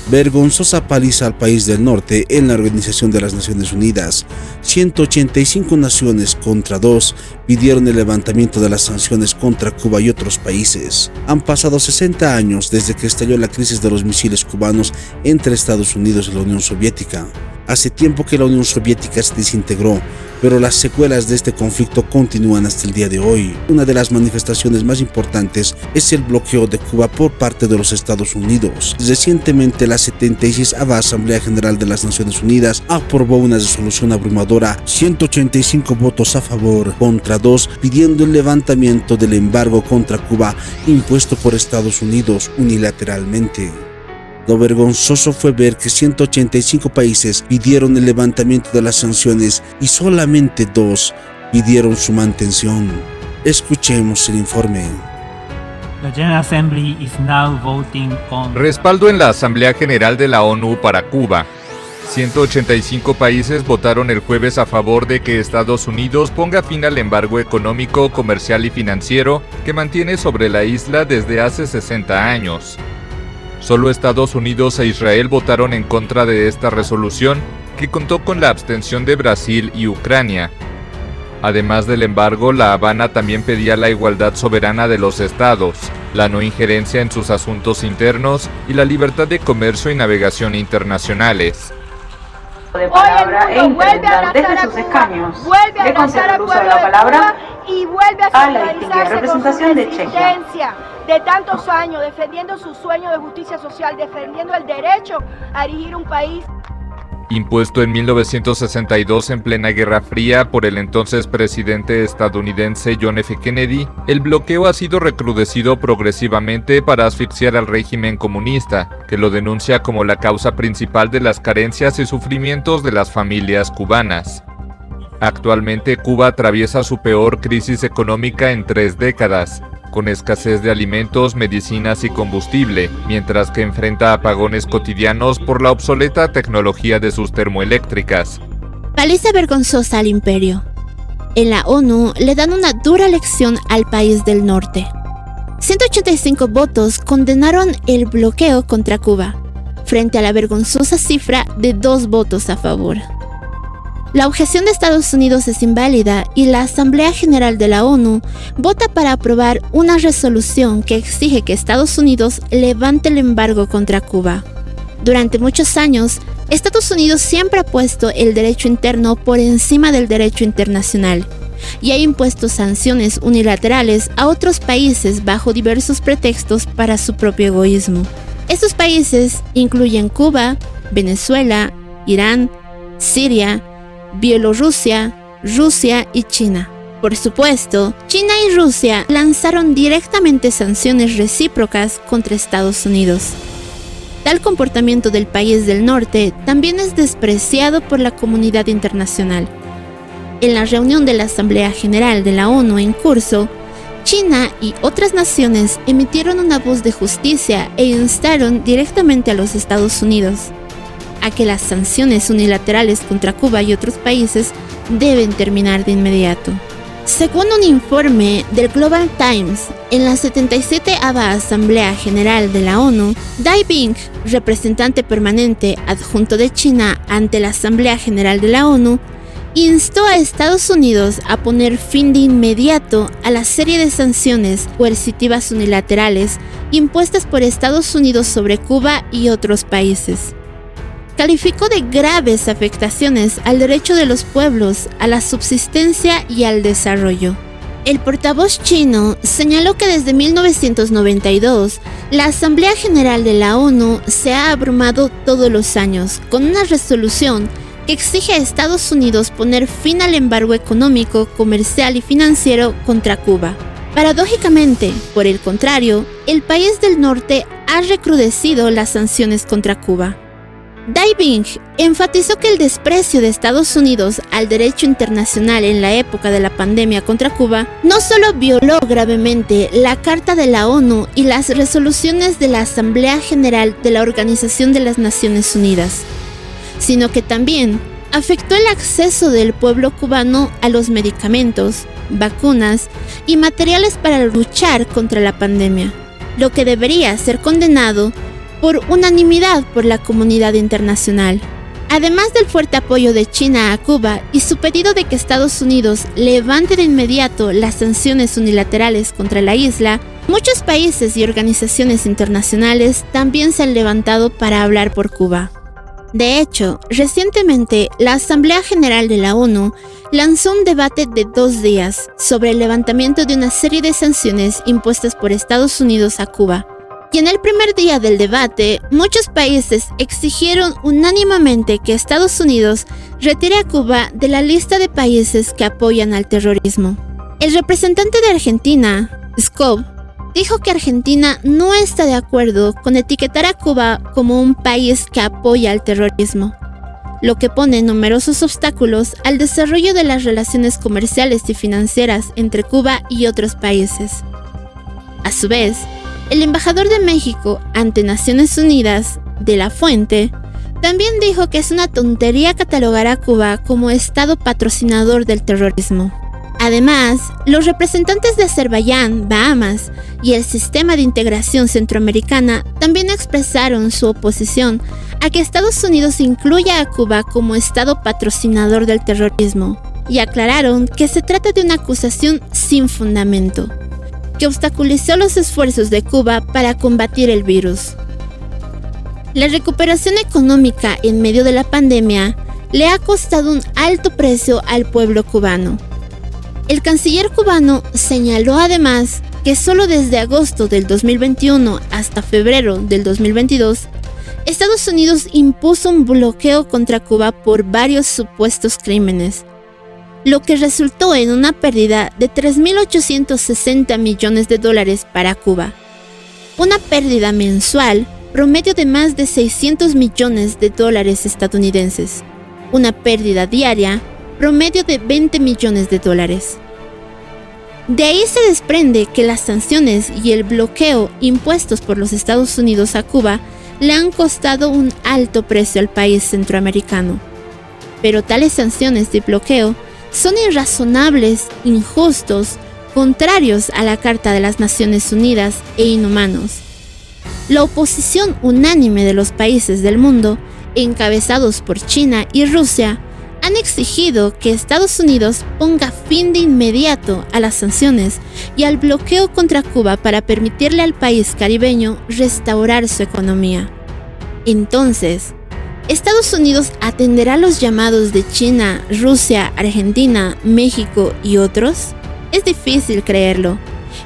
Vergonzosa paliza al país del norte en la Organización de las Naciones Unidas. 185 naciones contra 2 pidieron el levantamiento de las sanciones contra Cuba y otros países. Han pasado 60 años desde que estalló la crisis de los misiles cubanos entre Estados Unidos y la Unión Soviética. Hace tiempo que la Unión Soviética se desintegró, pero las secuelas de este conflicto continúan hasta el día de hoy. Una de las manifestaciones más importantes es el bloqueo de Cuba por parte de los Estados Unidos. Recientemente, la 76ª Asamblea General de las Naciones Unidas aprobó una resolución abrumadora, 185 votos a favor contra 2, pidiendo el levantamiento del embargo contra Cuba impuesto por Estados Unidos unilateralmente. Lo vergonzoso fue ver que 185 países pidieron el levantamiento de las sanciones y solamente 2 pidieron su mantención. Escuchemos el informe. Respaldo en la Asamblea General de la ONU para Cuba. 185 países votaron el jueves a favor de que Estados Unidos ponga fin al embargo económico, comercial y financiero que mantiene sobre la isla desde hace 60 años. Solo Estados Unidos e Israel votaron en contra de esta resolución, que contó con la abstención de Brasil y Ucrania. Además del embargo, La Habana también pedía la igualdad soberana de los estados, la no injerencia en sus asuntos internos y la libertad de comercio y navegación internacionales. De palabra e interventan desde sus escaños. Le concedo el uso de la palabra y vuelve a la distinguida representación de Chequia. De tantos años defendiendo su sueño de justicia social, defendiendo el derecho a dirigir un país. Impuesto en 1962 en plena Guerra Fría por el entonces presidente estadounidense John F. Kennedy, el bloqueo ha sido recrudecido progresivamente para asfixiar al régimen comunista, que lo denuncia como la causa principal de las carencias y sufrimientos de las familias cubanas. Actualmente Cuba atraviesa su peor crisis económica en 3 décadas, con escasez de alimentos, medicinas y combustible, mientras que enfrenta apagones cotidianos por la obsoleta tecnología de sus termoeléctricas. Paliza vergonzosa al imperio. En la ONU le dan una dura lección al país del norte. 185 votos condenaron el bloqueo contra Cuba, frente a la vergonzosa cifra de 2 votos a favor. La objeción de Estados Unidos es inválida y la Asamblea General de la ONU vota para aprobar una resolución que exige que Estados Unidos levante el embargo contra Cuba. Durante muchos años, Estados Unidos siempre ha puesto el derecho interno por encima del derecho internacional y ha impuesto sanciones unilaterales a otros países bajo diversos pretextos para su propio egoísmo. Estos países incluyen Cuba, Venezuela, Irán, Siria, Bielorrusia, Rusia y China. Por supuesto, China y Rusia lanzaron directamente sanciones recíprocas contra Estados Unidos. Tal comportamiento del país del norte también es despreciado por la comunidad internacional. En la reunión de la Asamblea General de la ONU en curso, China y otras naciones emitieron una voz de justicia e instaron directamente a los Estados Unidos a que las sanciones unilaterales contra Cuba y otros países deben terminar de inmediato. Según un informe del Global Times, en la 77ª Asamblea General de la ONU, Dai Bing, representante permanente adjunto de China ante la Asamblea General de la ONU, instó a Estados Unidos a poner fin de inmediato a la serie de sanciones coercitivas unilaterales impuestas por Estados Unidos sobre Cuba y otros países. Calificó de graves afectaciones al derecho de los pueblos, a la subsistencia y al desarrollo. El portavoz chino señaló que desde 1992, la Asamblea General de la ONU se ha abrumado todos los años con una resolución que exige a Estados Unidos poner fin al embargo económico, comercial y financiero contra Cuba. Paradójicamente, por el contrario, el país del norte ha recrudecido las sanciones contra Cuba. Dai Bing enfatizó que el desprecio de Estados Unidos al derecho internacional en la época de la pandemia contra Cuba no solo violó gravemente la Carta de la ONU y las resoluciones de la Asamblea General de la Organización de las Naciones Unidas, sino que también afectó el acceso del pueblo cubano a los medicamentos, vacunas y materiales para luchar contra la pandemia, lo que debería ser condenado por unanimidad por la comunidad internacional. Además del fuerte apoyo de China a Cuba y su pedido de que Estados Unidos levante de inmediato las sanciones unilaterales contra la isla, muchos países y organizaciones internacionales también se han levantado para hablar por Cuba. De hecho, recientemente la Asamblea General de la ONU lanzó un debate de 2 días sobre el levantamiento de una serie de sanciones impuestas por Estados Unidos a Cuba. Y en el primer día del debate, muchos países exigieron unánimemente que Estados Unidos retire a Cuba de la lista de países que apoyan al terrorismo. El representante de Argentina, Skov, dijo que Argentina no está de acuerdo con etiquetar a Cuba como un país que apoya al terrorismo, lo que pone numerosos obstáculos al desarrollo de las relaciones comerciales y financieras entre Cuba y otros países. A su vez, el embajador de México ante Naciones Unidas, De la Fuente, también dijo que es una tontería catalogar a Cuba como Estado patrocinador del terrorismo. Además, los representantes de Azerbaiyán, Bahamas y el Sistema de Integración Centroamericana también expresaron su oposición a que Estados Unidos incluya a Cuba como Estado patrocinador del terrorismo y aclararon que se trata de una acusación sin fundamento, que obstaculizó los esfuerzos de Cuba para combatir el virus. La recuperación económica en medio de la pandemia le ha costado un alto precio al pueblo cubano. El canciller cubano señaló además que solo desde agosto del 2021 hasta febrero del 2022, Estados Unidos impuso un bloqueo contra Cuba por varios supuestos crímenes, lo que resultó en una pérdida de 3.860 millones de dólares para Cuba, una pérdida mensual promedio de más de 600 millones de dólares estadounidenses, una pérdida diaria promedio de 20 millones de dólares. De ahí se desprende que las sanciones y el bloqueo impuestos por los Estados Unidos a Cuba le han costado un alto precio al país centroamericano. Pero tales sanciones y bloqueo son irrazonables, injustos, contrarios a la Carta de las Naciones Unidas e inhumanos. La oposición unánime de los países del mundo, encabezados por China y Rusia, han exigido que Estados Unidos ponga fin de inmediato a las sanciones y al bloqueo contra Cuba para permitirle al país caribeño restaurar su economía. Entonces, ¿Estados Unidos atenderá los llamados de China, Rusia, Argentina, México y otros? Es difícil creerlo,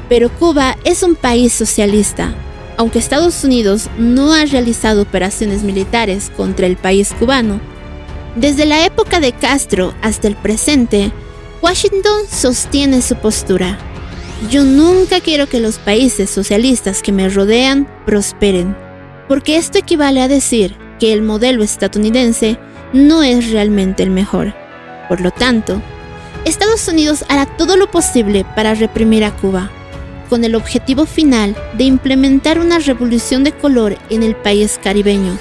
pero Cuba es un país socialista. Aunque Estados Unidos no ha realizado operaciones militares contra el país cubano, desde la época de Castro hasta el presente, Washington sostiene su postura. Yo nunca quiero que los países socialistas que me rodean prosperen, porque esto equivale a decir que el modelo estadounidense no es realmente el mejor. Por lo tanto, Estados Unidos hará todo lo posible para reprimir a Cuba, con el objetivo final de implementar una revolución de color en el país caribeño,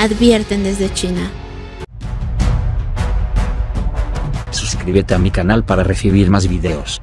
advierten desde China. Suscríbete a mi canal para recibir más videos.